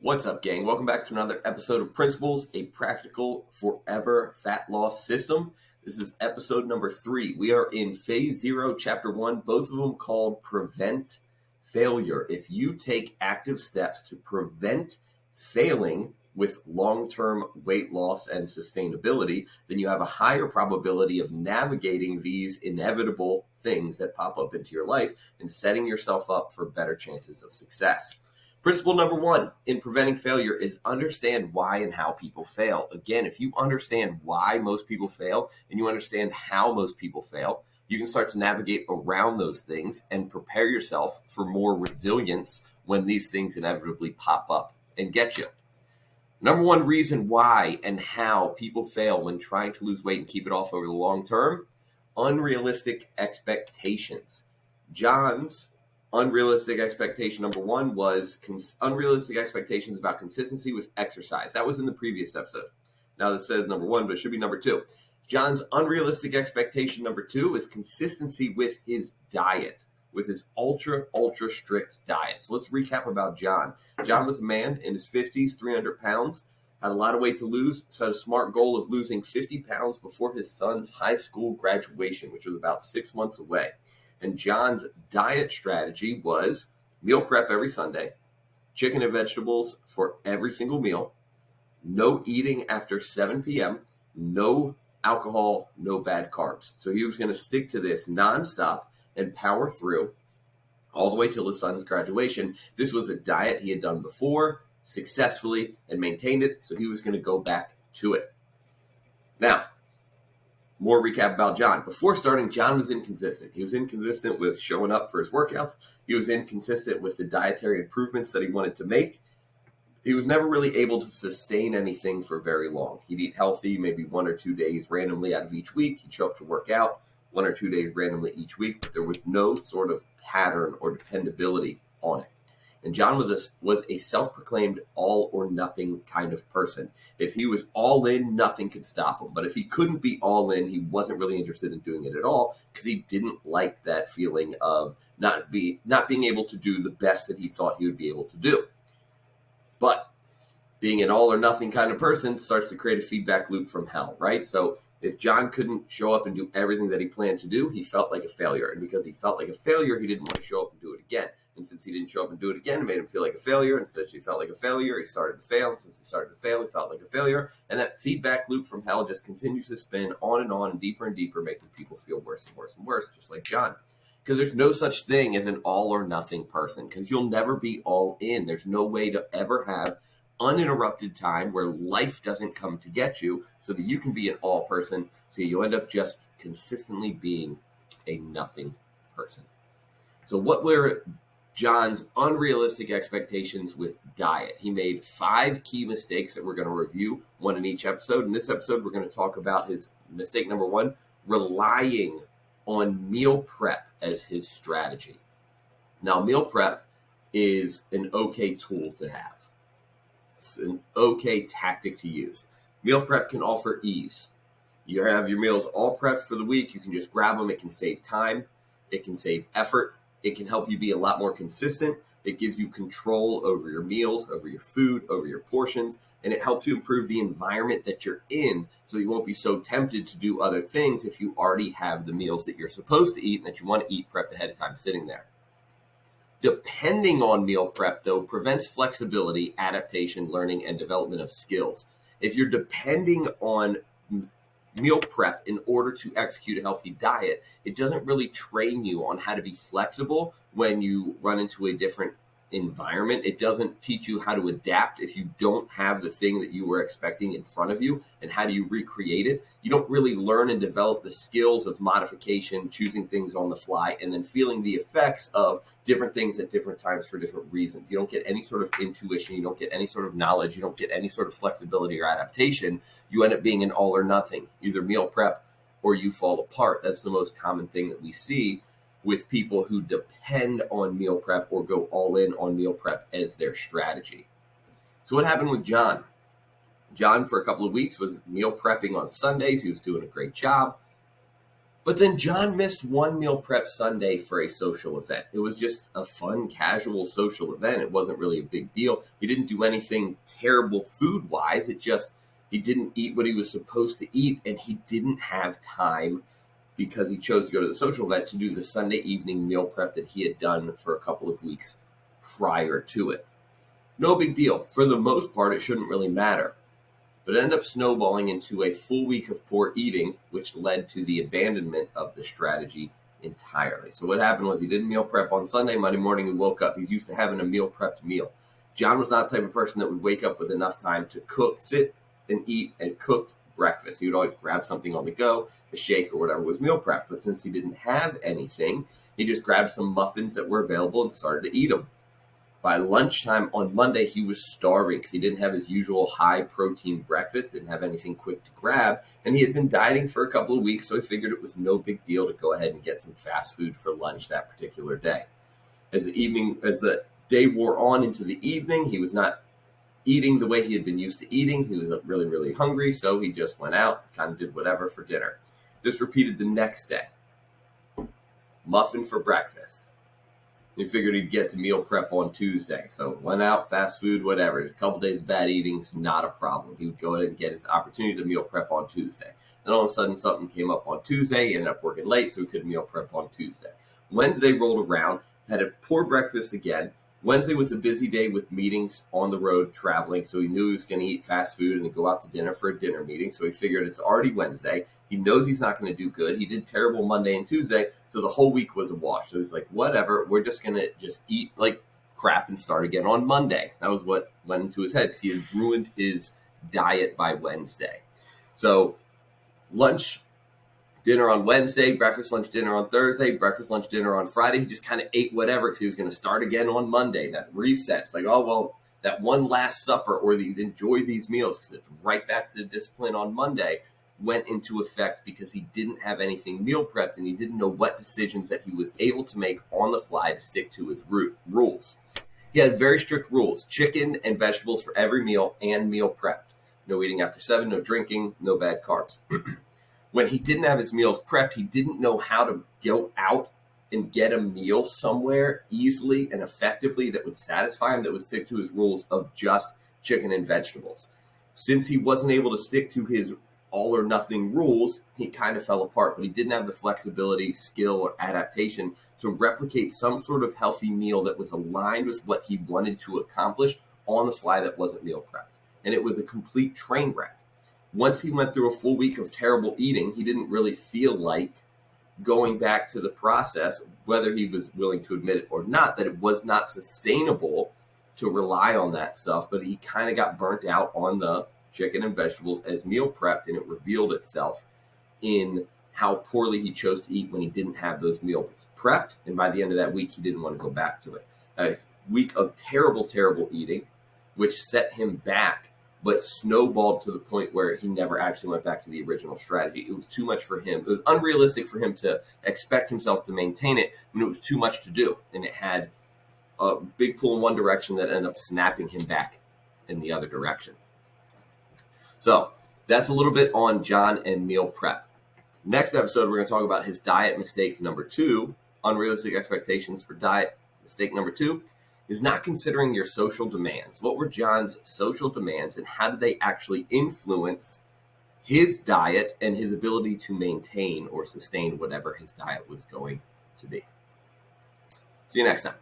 What's up, gang? Welcome back to another episode of Principles, a practical forever fat loss system. This is episode number 3. We are in phase 0, chapter 1, both of them called Prevent Failure. If you take active steps to prevent failing with long-term weight loss and sustainability, then you have a higher probability of navigating these inevitable things that pop up into your life and setting yourself up for better chances of success. Principle number 1 in preventing failure is understand why and how people fail. Again, if you understand why most people fail and you understand how most people fail, you can start to navigate around those things and prepare yourself for more resilience when these things inevitably pop up and get you. Number 1 reason why and how people fail when trying to lose weight and keep it off over the long term: unrealistic expectations. John's unrealistic expectation number 1 was unrealistic expectations about consistency with exercise. That was in the previous episode. Now this says number 1, but it should be number 2. John's unrealistic expectation number 2 is consistency with his diet, with his ultra strict diet. So let's recap about John. John was a man in his 50s, 300 pounds, had a lot of weight to lose, set a smart goal of losing 50 pounds before his son's high school graduation, which was about 6 months away. And John's diet strategy was meal prep every Sunday, chicken and vegetables for every single meal, no eating after 7 p.m., no alcohol, no bad carbs. So he was going to stick to this nonstop and power through all the way till his son's graduation. This was a diet he had done before successfully and maintained it, so he was going to go back to it. Now, more recap about John. Before starting, John was inconsistent. He was inconsistent with showing up for his workouts. He was inconsistent with the dietary improvements that he wanted to make. He was never really able to sustain anything for very long. He'd eat healthy maybe 1 or 2 days randomly out of each week. He'd show up to work out 1 or 2 days randomly each week, but there was no sort of pattern or dependability on it. And John was a self-proclaimed all-or-nothing kind of person. If he was all in, nothing could stop him. But if he couldn't be all in, he wasn't really interested in doing it at all because he didn't like that feeling of not being able to do the best that he thought he would be able to do. But being an all-or-nothing kind of person starts to create a feedback loop from hell, right? So if John couldn't show up and do everything that he planned to do, he felt like a failure. And because he felt like a failure, he didn't want to show up and do it again. And since he didn't show up and do it again, it made him feel like a failure. And since he felt like a failure, he started to fail. And since he started to fail, he felt like a failure. And that feedback loop from hell just continues to spin on and deeper, making people feel worse and worse and worse, just like John. Because there's no such thing as an all-or-nothing person, because you'll never be all in. There's no way to ever have uninterrupted time where life doesn't come to get you so that you can be an all person, so you end up just consistently being a nothing person. So what were John's unrealistic expectations with diet? He made 5 key mistakes that we're going to review, 1 in each episode. In this episode, we're going to talk about his mistake number 1, relying on meal prep as his strategy. Now, meal prep is an okay tool to have. It's an okay tactic to use. Meal prep can offer ease. You have your meals all prepped for the week. You can just grab them. It can save time. It can save effort. It can help you be a lot more consistent. It gives you control over your meals, over your food, over your portions, and it helps you improve the environment that you're in so you won't be so tempted to do other things if you already have the meals that you're supposed to eat and that you want to eat prepped ahead of time sitting there. Depending on meal prep, though, prevents flexibility, adaptation, learning, and development of skills. If you're depending on meal prep in order to execute a healthy diet, it doesn't really train you on how to be flexible when you run into a different environment. It doesn't teach you how to adapt if you don't have the thing that you were expecting in front of you, and how do you recreate it. You don't really learn and develop the skills of modification, choosing things on the fly, and then feeling the effects of different things at different times for different reasons. You don't get any sort of intuition. You don't get any sort of knowledge. You don't get any sort of flexibility or adaptation. You end up being an all or nothing, either meal prep or you fall apart. That's the most common thing that we see with people who depend on meal prep or go all in on meal prep as their strategy. So what happened with John? John, for a couple of weeks, was meal prepping on Sundays. He was doing a great job. But then John missed one meal prep Sunday for a social event. It was just a fun, casual social event. It wasn't really a big deal. He didn't do anything terrible food-wise. He didn't eat what he was supposed to eat, and he didn't have time because he chose to go to the social event to do the Sunday evening meal prep that he had done for a couple of weeks prior to it. No big deal. For the most part, it shouldn't really matter. But it ended up snowballing into a full week of poor eating, which led to the abandonment of the strategy entirely. So what happened was he did meal prep on Sunday. Monday morning, he woke up. He's used to having a meal prepped meal. John was not the type of person that would wake up with enough time to cook, sit and eat a cooked breakfast. He would always grab something on the go, a shake or whatever was meal prepped. But since he didn't have anything, he just grabbed some muffins that were available and started to eat them. By lunchtime on Monday, he was starving because he didn't have his usual high-protein breakfast, didn't have anything quick to grab, and he had been dieting for a couple of weeks, so he figured it was no big deal to go ahead and get some fast food for lunch that particular day. As the day wore on into the evening, he was not eating the way he had been used to eating. He was really, really hungry, so he just went out, kind of did whatever for dinner. This repeated the next day. Muffin for breakfast. He figured he'd get to meal prep on Tuesday. So went out, fast food, whatever. A couple days of bad eating's not a problem. He would go ahead and get his opportunity to meal prep on Tuesday. Then all of a sudden something came up on Tuesday. He ended up working late, so he couldn't meal prep on Tuesday. Wednesday rolled around, had a poor breakfast again. Wednesday was a busy day with meetings on the road traveling, so he knew he was going to eat fast food and then go out to dinner for a dinner meeting. So he figured it's already Wednesday. He knows he's not going to do good. He did terrible Monday and Tuesday, so the whole week was a wash. So he's like, whatever, we're just going to just eat like crap and start again on Monday. That was what went into his head because he had ruined his diet by Wednesday. So lunch, dinner on Wednesday, breakfast, lunch, dinner on Thursday, breakfast, lunch, dinner on Friday. He just kind of ate whatever because he was going to start again on Monday. That reset. It's like, oh, well, that one last supper or enjoy these meals because it's right back to the discipline on Monday went into effect because he didn't have anything meal prepped and he didn't know what decisions that he was able to make on the fly to stick to his rules. He had very strict rules, chicken and vegetables for every meal and meal prepped. No eating after 7, no drinking, no bad carbs. When he didn't have his meals prepped, he didn't know how to go out and get a meal somewhere easily and effectively that would satisfy him, that would stick to his rules of just chicken and vegetables. Since he wasn't able to stick to his all or nothing rules, he kind of fell apart, but he didn't have the flexibility, skill, or adaptation to replicate some sort of healthy meal that was aligned with what he wanted to accomplish on the fly that wasn't meal prepped. And it was a complete train wreck. Once he went through a full week of terrible eating, he didn't really feel like going back to the process, whether he was willing to admit it or not, that it was not sustainable to rely on that stuff. But he kind of got burnt out on the chicken and vegetables as meal prepped, and it revealed itself in how poorly he chose to eat when he didn't have those meals prepped. And by the end of that week, he didn't want to go back to it. A week of terrible, terrible eating, which set him back, but snowballed to the point where he never actually went back to the original strategy. It was too much for him. It was unrealistic for him to expect himself to maintain it when it was too much to do. And it had a big pull in one direction that ended up snapping him back in the other direction. So that's a little bit on John and meal prep. Next episode, we're going to talk about his diet mistake number 2, unrealistic expectations for diet. Mistake number 2 is not considering your social demands. What were John's social demands and how did they actually influence his diet and his ability to maintain or sustain whatever his diet was going to be? See you next time.